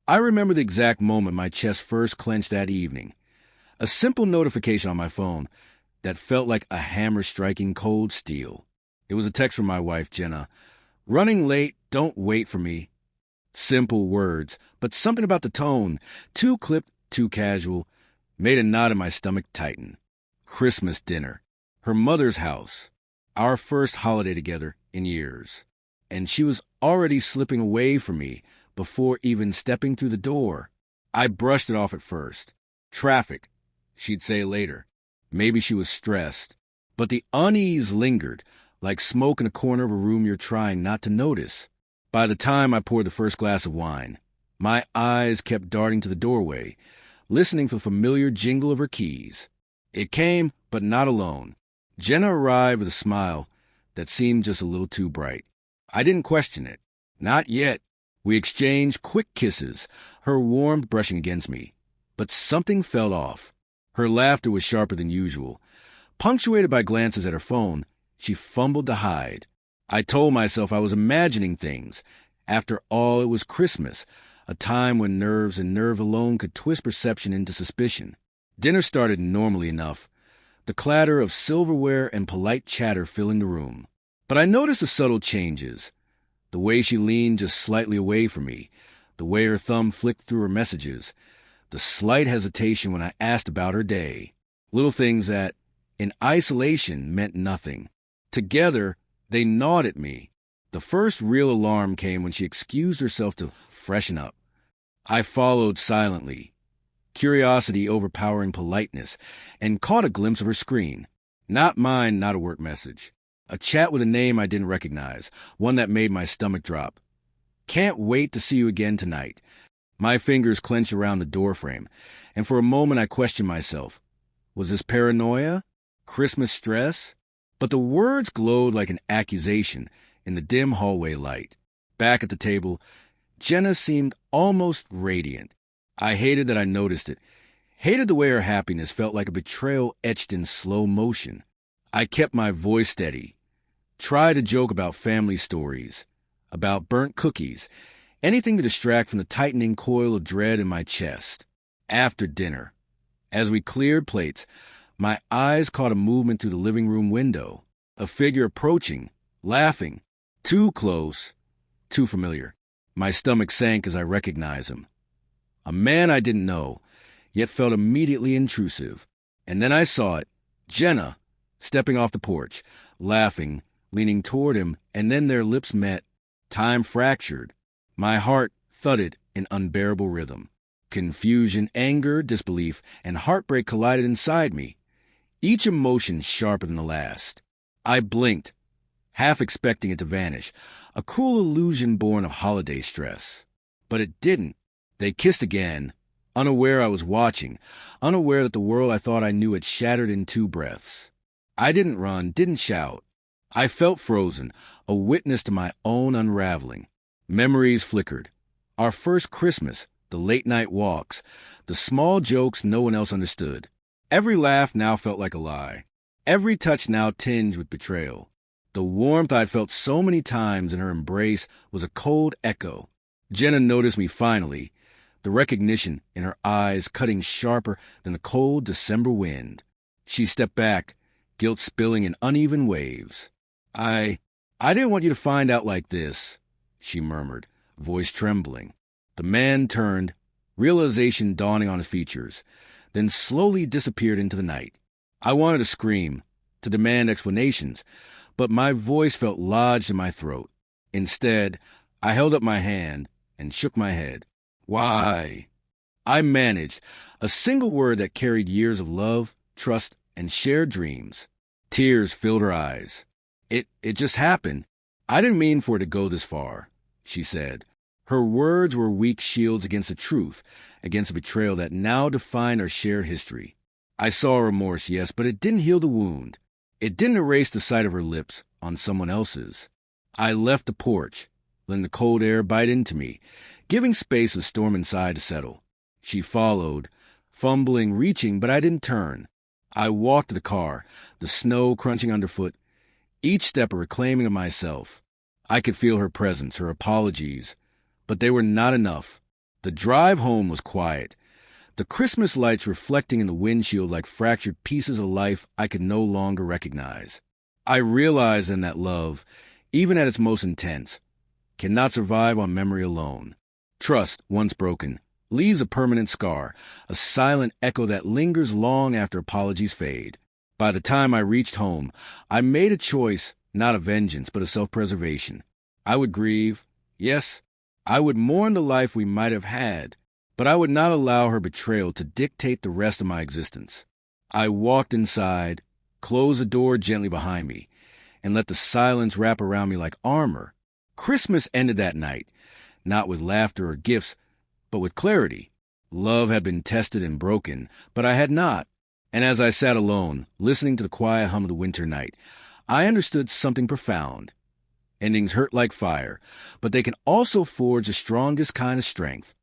I remember the exact moment my chest first clenched that evening. A simple notification on my phone that felt like a hammer striking cold steel. It was a text from my wife, Jenna. "Running late, don't wait for me." Simple words, but something about the tone, too clipped, too casual, made a knot in my stomach tighten. Christmas dinner. Her mother's house. Our first holiday together in years. And she was already slipping away from me before even stepping through the door. I brushed it off at first. Traffic, she'd say later. Maybe she was stressed. But the unease lingered, like smoke in a corner of a room you're trying not to notice. By the time I poured the first glass of wine, my eyes kept darting to the doorway, listening for the familiar jingle of her keys. It came, but not alone. Jenna arrived with a smile that seemed just a little too bright. I didn't question it. Not yet. We exchanged quick kisses, her warmth brushing against me. But something fell off. Her laughter was sharper than usual. Punctuated by glances at her phone, she fumbled to hide. I told myself I was imagining things. After all, it was Christmas, a time when nerves and nerve alone could twist perception into suspicion. Dinner started normally enough, the clatter of silverware and polite chatter filling the room. But I noticed the subtle changes. The way she leaned just slightly away from me, the way her thumb flicked through her messages, the slight hesitation when I asked about her day. Little things that, in isolation, meant nothing. Together, they gnawed at me. The first real alarm came when she excused herself to freshen up. I followed silently, curiosity overpowering politeness, and caught a glimpse of her screen. Not mine, not a work message. A chat with a name I didn't recognize, one that made my stomach drop. "Can't wait to see you again tonight." My fingers clenched around the doorframe, and for a moment I questioned myself. Was this paranoia? Christmas stress? But the words glowed like an accusation in the dim hallway light. Back at the table, Jenna seemed almost radiant. I hated that I noticed it. Hated the way her happiness felt like a betrayal etched in slow motion. I kept my voice steady. Tried to joke about family stories, about burnt cookies, anything to distract from the tightening coil of dread in my chest. After dinner, as we cleared plates, my eyes caught a movement through the living room window. A figure approaching, laughing. Too close, too familiar. My stomach sank as I recognized him. A man I didn't know, yet felt immediately intrusive. And then I saw it. Jenna, stepping off the porch, laughing, leaning toward him, and then their lips met. Time fractured. My heart thudded in unbearable rhythm. Confusion, anger, disbelief, and heartbreak collided inside me, each emotion sharper than the last. I blinked, half expecting it to vanish, a cruel illusion born of holiday stress. But it didn't. They kissed again, unaware I was watching, unaware that the world I thought I knew had shattered in 2 breaths. I didn't run, didn't shout. I felt frozen, a witness to my own unraveling. Memories flickered. Our first Christmas, the late-night walks, the small jokes no one else understood. Every laugh now felt like a lie. Every touch now tinged with betrayal. The warmth I'd felt so many times in her embrace was a cold echo. Jenna noticed me finally, the recognition in her eyes cutting sharper than the cold December wind. She stepped back, guilt spilling in uneven waves. I didn't want you to find out like this," she murmured, voice trembling. The man turned, realization dawning on his features, then slowly disappeared into the night. I wanted to scream, to demand explanations, but my voice felt lodged in my throat. Instead, I held up my hand and shook my head. "Why?" I managed, a single word that carried years of love, trust, and shared dreams. Tears filled her eyes. It just happened. I didn't mean for it to go this far," she said. Her words were weak shields against the truth, against the betrayal that now defined our shared history. I saw remorse, yes, but it didn't heal the wound. It didn't erase the sight of her lips on someone else's. I left the porch, letting the cold air bite into me, giving space for the storm inside to settle. She followed, fumbling, reaching, but I didn't turn. I walked to the car, the snow crunching underfoot, each step a reclaiming of myself. I could feel her presence, her apologies, but they were not enough. The drive home was quiet, the Christmas lights reflecting in the windshield like fractured pieces of life I could no longer recognize. I realized then that love, even at its most intense, cannot survive on memory alone. Trust, once broken, leaves a permanent scar, a silent echo that lingers long after apologies fade. By the time I reached home, I made a choice, not of vengeance, but of self-preservation. I would grieve, yes, I would mourn the life we might have had, but I would not allow her betrayal to dictate the rest of my existence. I walked inside, closed the door gently behind me, and let the silence wrap around me like armor. Christmas ended that night, not with laughter or gifts, but with clarity. Love had been tested and broken, but I had not. And as I sat alone, listening to the quiet hum of the winter night, I understood something profound. Endings hurt like fire, but they can also forge the strongest kind of strength.